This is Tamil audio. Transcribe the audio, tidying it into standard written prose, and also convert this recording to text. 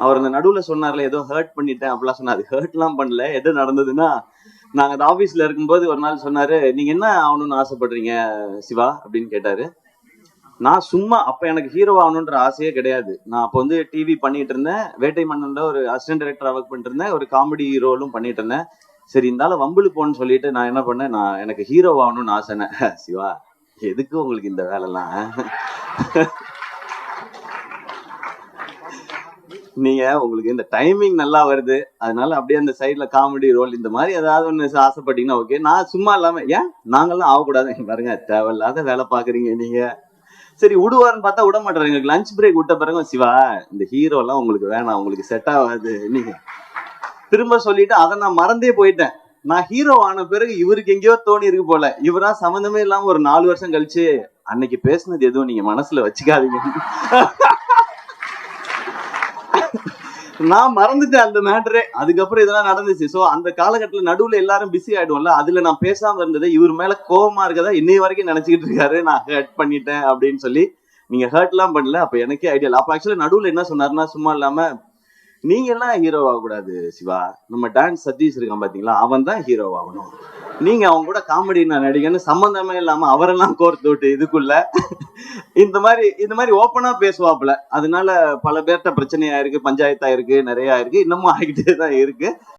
அவர் அந்த நடுவுல சொன்னார்ல, ஏதோ ஹர்ட் பண்ணிட்டேன் அப்படிலாம் சொன்னாரு. ஹர்ட்லாம் பண்ணல. எது நடந்ததுன்னா, நாங்க அந்த ஆபீஸ்ல இருக்கும்போது ஒரு நாள் சொன்னாரு, "நீங்க என்ன ஆகணும்னு ஆசைப்படுறீங்க சிவா?" அப்படின்னு கேட்டாரு. நான் சும்மா அப்ப எனக்கு ஹீரோ ஆகணுன்ற ஆசையே கிடையாது. நான் அப்ப வந்து டிவி பண்ணிட்டு இருந்தேன். வேட்டை மன்னன்ல ஒரு அசிஸ்டன்ட் டைரக்டரா ஒர்க் பண்ணிட்டு இருந்தேன். ஒரு காமெடி ரோலும் பண்ணிட்டு இருந்தேன். சரி இருந்தாலும் வம்பிழுப்போன்னு சொல்லிட்டு நான் என்ன பண்ணேன், நான் எனக்கு ஹீரோ ஆகணும்னு ஆசைனேன். சிவா, எதுக்கு உங்களுக்கு இந்த வேலைலாம்? நீங்க உங்களுக்கு இந்த டைமிங் நல்லா வருது. அதனால அப்படியே அந்த சைடுல காமெடி ரோல் இந்த மாதிரி ஏதாவது ஒண்ணு ஆசைப்பட்டீங்கன்னா ஓகே. நான் சும்மா இல்லாம ஏன் நாங்கெல்லாம் ஆகக்கூடாது. பாருங்க தேவையில்லாத வேலை பாக்குறீங்க நீங்க. சரி விடுவாருன்னு பார்த்தா விட மாட்டாரு. எங்களுக்கு லஞ்ச் பிரேக் விட்ட பிறகு சிவா இந்த ஹீரோ எல்லாம் உங்களுக்கு வேணாம், உங்களுக்கு செட் ஆகாது. நீங்க திரும்ப சொல்லிட்டு அதை நான் மறந்தே போயிட்டேன். நான் ஹீரோ ஆன பிறகு இவருக்கு எங்கேயோ தோணி இருக்கு போல. இவரா சம்மந்தமே இல்லாம ஒரு 4 வருஷம் கழிச்சு அன்னைக்கு பேசுனது எதுவும் நீங்க மனசுல வச்சுக்காதீங்க. நான் மறந்துட்டேன் அந்த மேட்டரே. அதுக்கப்புறம் இதெல்லாம் நடந்துச்சு. சோ அந்த காலகட்டத்துல நடுவுல எல்லாரும் பிஸி ஆயிடும்ல. அதுல நான் பேசாம இருந்தது இவர் மேல கோபமா இருக்கதா இன்னைய வரைக்கும் நினைச்சுக்கிட்டு இருக்காரு. நான் ஹர்ட் பண்ணிட்டேன் அப்படின்னு சொல்லி. நீங்க ஹர்ட் எல்லாம் பண்ணல. அப்ப எனக்கே ஐடியா இல்ல. அப்ப ஆக்சுவலா நடுவுல என்ன சொன்னாருன்னா, சும்மா இல்லாம நீங்க எல்லாம் ஹீரோ ஆகக்கூடாது சிவா. நம்ம டான்ஸ் சதீஷ் இருக்கான் பாத்தீங்களா, அவன் தான் ஹீரோ ஆகணும். நீங்க அவங்க கூட காமெடி நான் நடிகன்னு சம்பந்தமே இல்லாம அவரெல்லாம் கோர்த்து விட்டு இதுக்குள்ள இந்த மாதிரி ஓப்பனா பேசுவாப்புல. அதனால பல பேர்ட்ட பிரச்சனையா இருக்கு, பஞ்சாயத்தா இருக்கு, நிறைய இருக்கு, இன்னமும் ஆகிட்டே தான் இருக்கு.